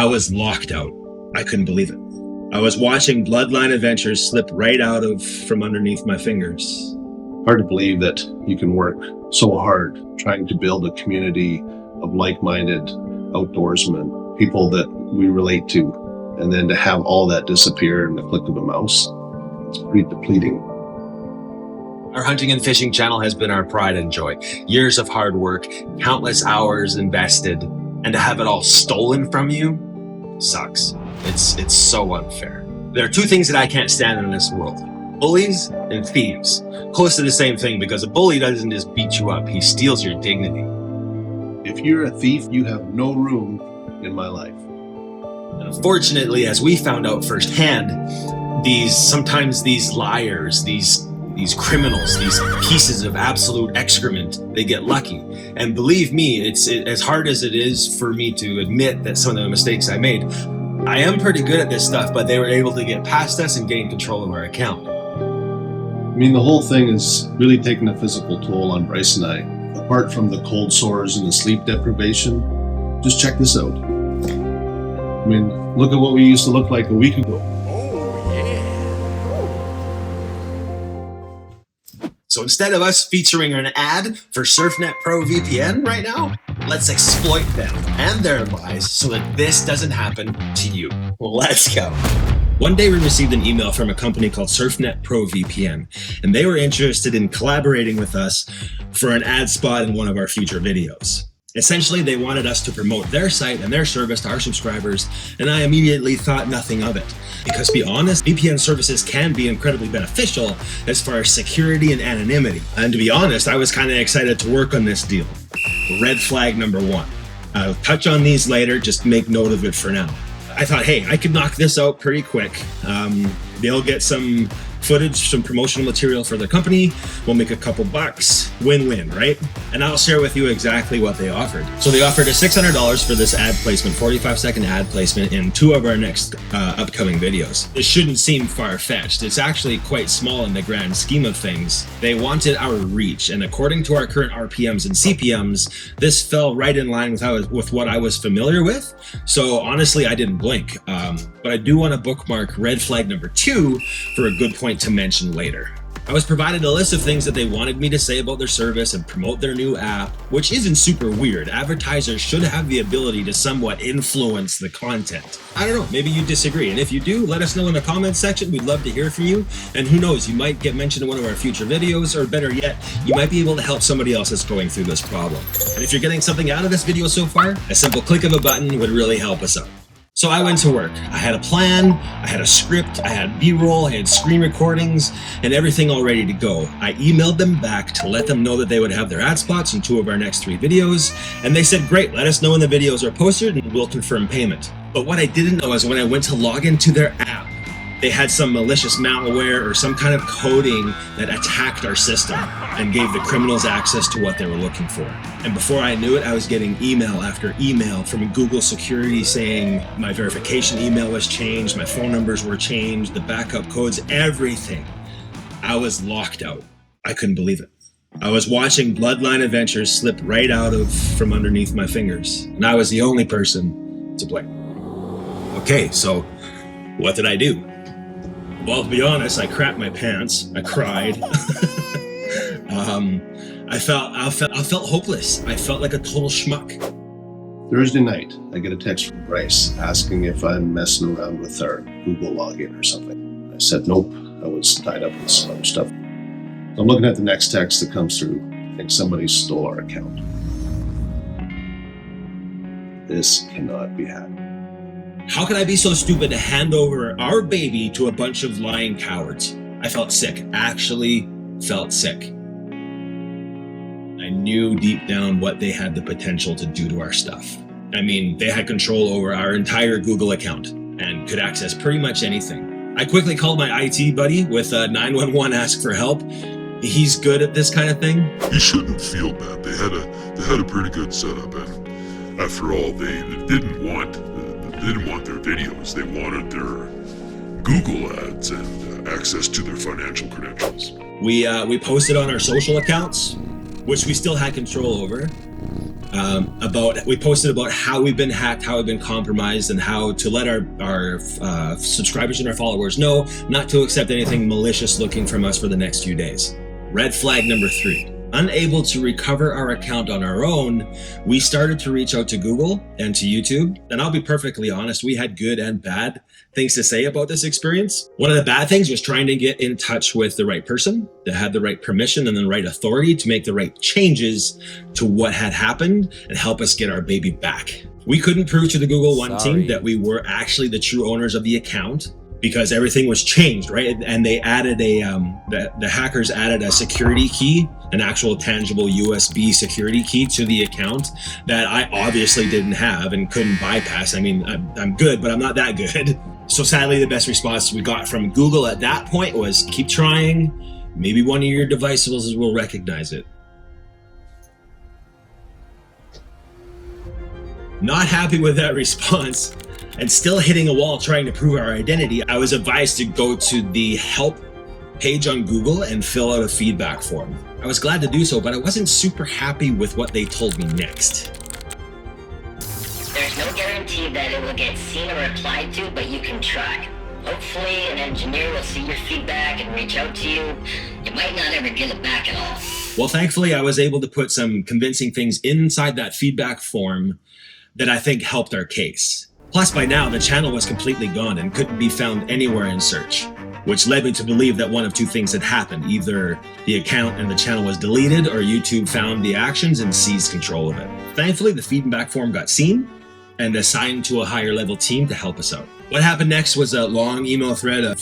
I was locked out. I couldn't believe it. I was watching Bloodline Adventures slip right out from underneath my fingers. Hard to believe that you can work so hard trying to build a community of like-minded outdoorsmen, people that we relate to, and then to have all that disappear in the click of a mouse. It's pretty depleting. Our hunting and fishing channel has been our pride and joy. Years of hard work, countless hours invested, and to have it all stolen from you sucks. It's so unfair. There are two things that I can't stand in this world: bullies and thieves. Close to the same thing, because a bully doesn't just beat you up, he steals your dignity. If you're a thief, you have no room in my life. Unfortunately, as we found out firsthand, sometimes these liars, these criminals, these pieces of absolute excrement, they get lucky. And believe me, it's as hard as it is for me to admit that some of the mistakes I made, I am pretty good at this stuff, but they were able to get past us and gain control of our account. I mean, the whole thing is really taking a physical toll on Bryce and I. Apart from the cold sores and the sleep deprivation, just check this out. I mean, look at what we used to look like a week ago. So instead of us featuring an ad for SurfNet Pro VPN right now, let's exploit them and their lies so that this doesn't happen to you. Let's go. One day we received an email from a company called SurfNet Pro VPN, and they were interested in collaborating with us for an ad spot in one of our future videos. Essentially, they wanted us to promote their site and their service to our subscribers, and I immediately thought nothing of it. Because to be honest, VPN services can be incredibly beneficial as far as security and anonymity. And to be honest, I was kind of excited to work on this deal. Red flag number one. I'll touch on these later, just make note of it for now. I thought, hey, I could knock this out pretty quick. They'll get some footage, some promotional material for their company. We'll make a couple bucks. Win-win, right? And I'll share with you exactly what they offered. So they offered us $600 for this ad placement, 45-second ad placement in two of our next upcoming videos. It shouldn't seem far-fetched. It's actually quite small in the grand scheme of things. They wanted our reach, and according to our current RPMs and CPMs, this fell right in line with what I was familiar with. So honestly, I didn't blink. But I do want to bookmark red flag number 2 for a good point to mention later. I was provided a list of things that they wanted me to say about their service and promote their new app, which isn't super weird. Advertisers should have the ability to somewhat influence the content. I don't know, maybe you disagree, and if you do, let us know in the comments section. We'd love to hear from you, and who knows, you might get mentioned in one of our future videos, or better yet, you might be able to help somebody else that's going through this problem. And if you're getting something out of this video so far, a simple click of a button would really help us out. So I went to work. I had a plan, I had a script, I had B-roll, I had screen recordings, and everything all ready to go. I emailed them back to let them know that they would have their ad spots in 2 of our next 3 videos, and they said, great, let us know when the videos are posted and we'll confirm payment. But what I didn't know is when I went to log into their app, they had some malicious malware or some kind of coding that attacked our system and gave the criminals access to what they were looking for. And before I knew it, I was getting email after email from Google security saying my verification email was changed, my phone numbers were changed, the backup codes, everything. I was locked out. I couldn't believe it. I was watching Bloodline Adventures slip right out from underneath my fingers, and I was the only person to blame. Okay, so what did I do? Well, to be honest, I crapped my pants. I cried. I felt hopeless. I felt like a total schmuck. Thursday night, I get a text from Bryce asking if I'm messing around with our Google login or something. I said nope. I was tied up with some other stuff. I'm looking at the next text that comes through. I think somebody stole our account. This cannot be happening. How could I be so stupid to hand over our baby to a bunch of lying cowards? I felt sick, actually felt sick. I knew deep down what they had the potential to do to our stuff. I mean, they had control over our entire Google account and could access pretty much anything. I quickly called my IT buddy with a 911 ask for help. He's good at this kind of thing. You shouldn't feel bad. They had a pretty good setup, and after all, they didn't want their videos. They wanted their Google ads and access to their financial credentials. We posted on our social accounts, which we still had control over. we posted about how we've been hacked, how we've been compromised, and how to let our subscribers and our followers know not to accept anything malicious looking from us for the next few days. Red flag number 3. Unable to recover our account on our own, we started to reach out to Google and to YouTube. And I'll be perfectly honest, we had good and bad things to say about this experience. One of the bad things was trying to get in touch with the right person that had the right permission and the right authority to make the right changes to what had happened and help us get our baby back. We couldn't prove to the Google One team that we were actually the true owners of the account, because everything was changed, right? And they added the hackers added a security key, an actual tangible USB security key to the account that I obviously didn't have and couldn't bypass. I mean, I'm good, but I'm not that good. So sadly, the best response we got from Google at that point was, keep trying. Maybe one of your devices will recognize it. Not happy with that response, and still hitting a wall trying to prove our identity, I was advised to go to the help page on Google and fill out a feedback form. I was glad to do so, but I wasn't super happy with what they told me next. There's no guarantee that it will get seen or replied to, but you can try. Hopefully an engineer will see your feedback and reach out to you. You might not ever get it back at all. Well, thankfully, I was able to put some convincing things inside that feedback form that I think helped our case. Plus, by now, the channel was completely gone and couldn't be found anywhere in search, which led me to believe that one of two things had happened. Either the account and the channel was deleted, or YouTube found the actions and seized control of it. Thankfully, the feedback form got seen and assigned to a higher level team to help us out. What happened next was a long email thread of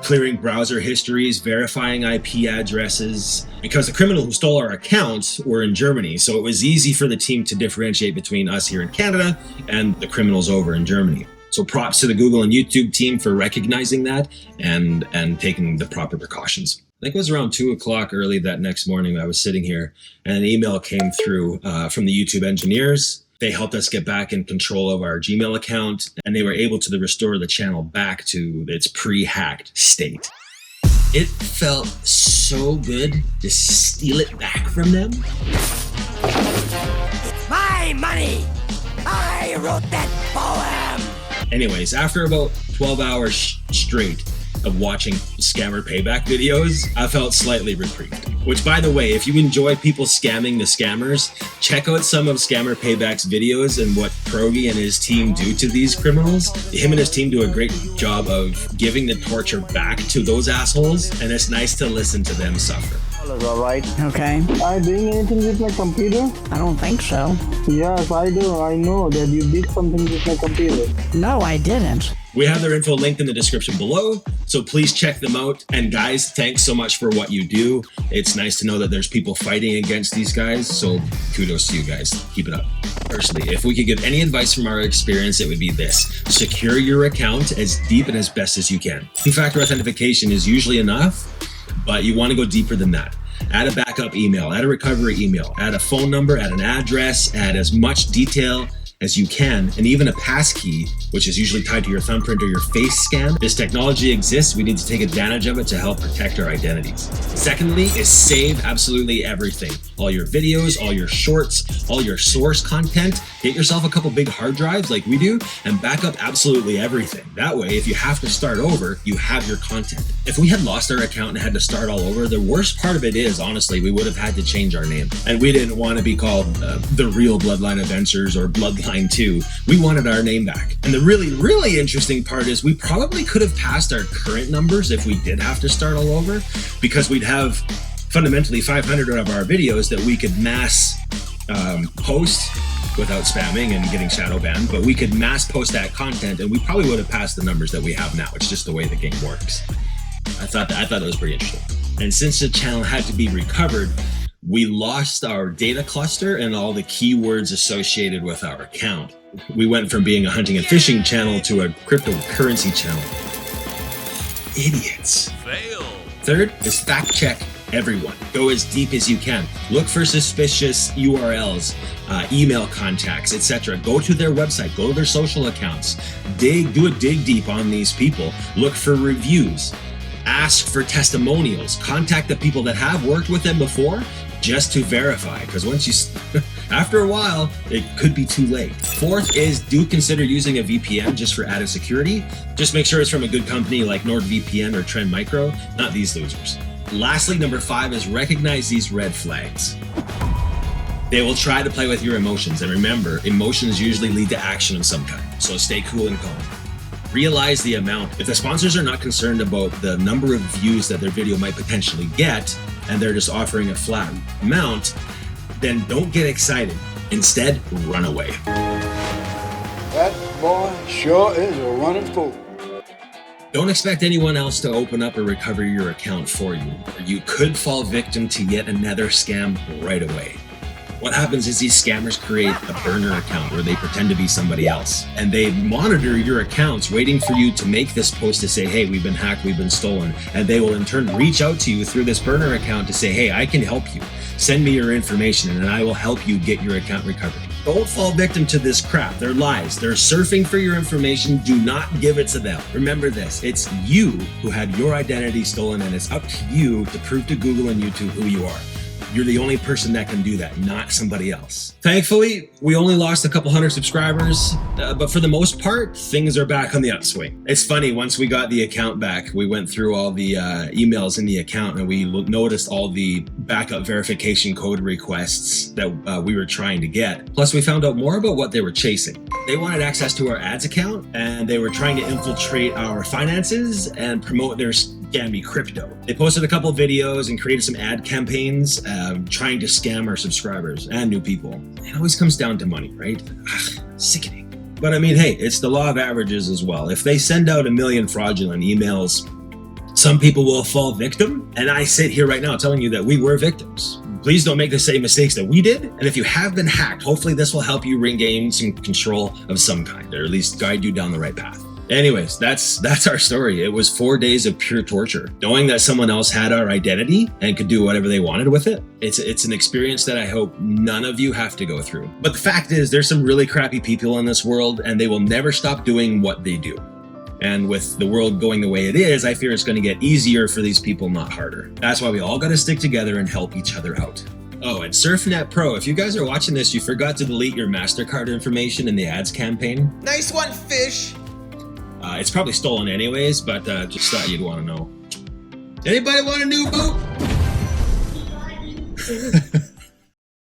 clearing browser histories, verifying IP addresses, because the criminal who stole our accounts were in Germany. So it was easy for the team to differentiate between us here in Canada and the criminals over in Germany. So props to the Google and YouTube team for recognizing that and taking the proper precautions. I think it was around 2 o'clock early that next morning. I was sitting here and an email came through from the YouTube engineers. They helped us get back in control of our Gmail account, and they were able to restore the channel back to its pre-hacked state. It felt so good to steal it back from them. It's my money! I wrote that poem! Anyways, after about 12 hours straight of watching scammer payback videos, I felt slightly reprieved. Which, by the way, if you enjoy people scamming the scammers, check out some of Scammer Payback's videos and what Progi and his team do to these criminals. Him and his team do a great job of giving the torture back to those assholes, and it's nice to listen to them suffer. All right. Okay. Are you doing anything with my computer? I don't think so. Yes, I do. I know that you did something with my computer. No, I didn't. We have their info linked in the description below, so please check them out. And guys, thanks so much for what you do. It's nice to know that there's people fighting against these guys, so kudos to you guys. Keep it up. Personally, if we could give any advice from our experience, it would be this. Secure your account as deep and as best as you can. Two-factor authentication is usually enough, but you want to go deeper than that. Add a backup email, add a recovery email, add a phone number, add an address, add as much detail as you can, and even a passkey, which is usually tied to your thumbprint or your face scan. This technology exists. We need to take advantage of it to help protect our identities. Secondly is save absolutely everything. All your videos, all your shorts, all your source content. Get yourself a couple big hard drives like we do and back up absolutely everything. That way, if you have to start over, you have your content. If we had lost our account and had to start all over, the worst part of it is, honestly, we would have had to change our name. And we didn't want to be called the Real Bloodline Adventures or Bloodline 2. We wanted our name back. And the really, really interesting part is we probably could have passed our current numbers if we did have to start all over, because we'd have fundamentally 500 of our videos that we could mass post without spamming and getting shadow banned, but we could mass post that content and we probably would have passed the numbers that we have now. It's just the way the game works. I thought that was pretty interesting. And since the channel had to be recovered, we lost our data cluster and all the keywords associated with our account. We went from being a hunting and fishing channel to a cryptocurrency channel. Idiots. Fail. Third is fact check everyone. Go as deep as you can. Look for suspicious URLs, email contacts, etc. Go to their website, go to their social accounts. Do a dig deep on these people. Look for reviews. Ask for testimonials. Contact the people that have worked with them before just to verify. Because once After a while, it could be too late. Fourth is do consider using a VPN just for added security. Just make sure it's from a good company like NordVPN or Trend Micro, not these losers. Lastly, number 5 is recognize these red flags. They will try to play with your emotions, and remember, emotions usually lead to action of some kind, so stay cool and calm. Realize the amount. If the sponsors are not concerned about the number of views that their video might potentially get, and they're just offering a flat amount, then don't get excited. Instead, run away. That boy sure is a running fool. Don't expect anyone else to open up or recover your account for you, or you could fall victim to yet another scam right away. What happens is these scammers create a burner account where they pretend to be somebody else, and they monitor your accounts waiting for you to make this post to say, hey, we've been hacked, we've been stolen, and they will in turn reach out to you through this burner account to say, hey, I can help you. Send me your information and I will help you get your account recovered. Don't fall victim to this crap. They're lies. They're surfing for your information. Do not give it to them. Remember this, it's you who had your identity stolen, and it's up to you to prove to Google and YouTube who you are. You're the only person that can do that, not somebody else. Thankfully, we only lost a couple hundred subscribers, but for the most part, things are back on the upswing. It's funny, once we got the account back, we went through all the emails in the account and we noticed all the backup verification code requests that we were trying to get. Plus, we found out more about what they were chasing. They wanted access to our ads account, and they were trying to infiltrate our finances and promote their scammy crypto. They posted a couple videos and created some ad campaigns trying to scam our subscribers and new people. It always comes down to money, right? Ugh, sickening. But I mean, hey, it's the law of averages as well. If they send out 1 million fraudulent emails, some people will fall victim. And I sit here right now telling you that we were victims. Please don't make the same mistakes that we did. And if you have been hacked, hopefully this will help you regain some control of some kind, or at least guide you down the right path. Anyways, that's our story. It was 4 days of pure torture. Knowing that someone else had our identity and could do whatever they wanted with it, it's an experience that I hope none of you have to go through. But the fact is, there's some really crappy people in this world, and they will never stop doing what they do. And with the world going the way it is, I fear it's going to get easier for these people, not harder. That's why we all got to stick together and help each other out. Oh, and SurfNet Pro, if you guys are watching this, you forgot to delete your MasterCard information in the ads campaign. Nice one, fish! It's probably stolen anyways, but just thought you'd want to know. Anybody want a new boat?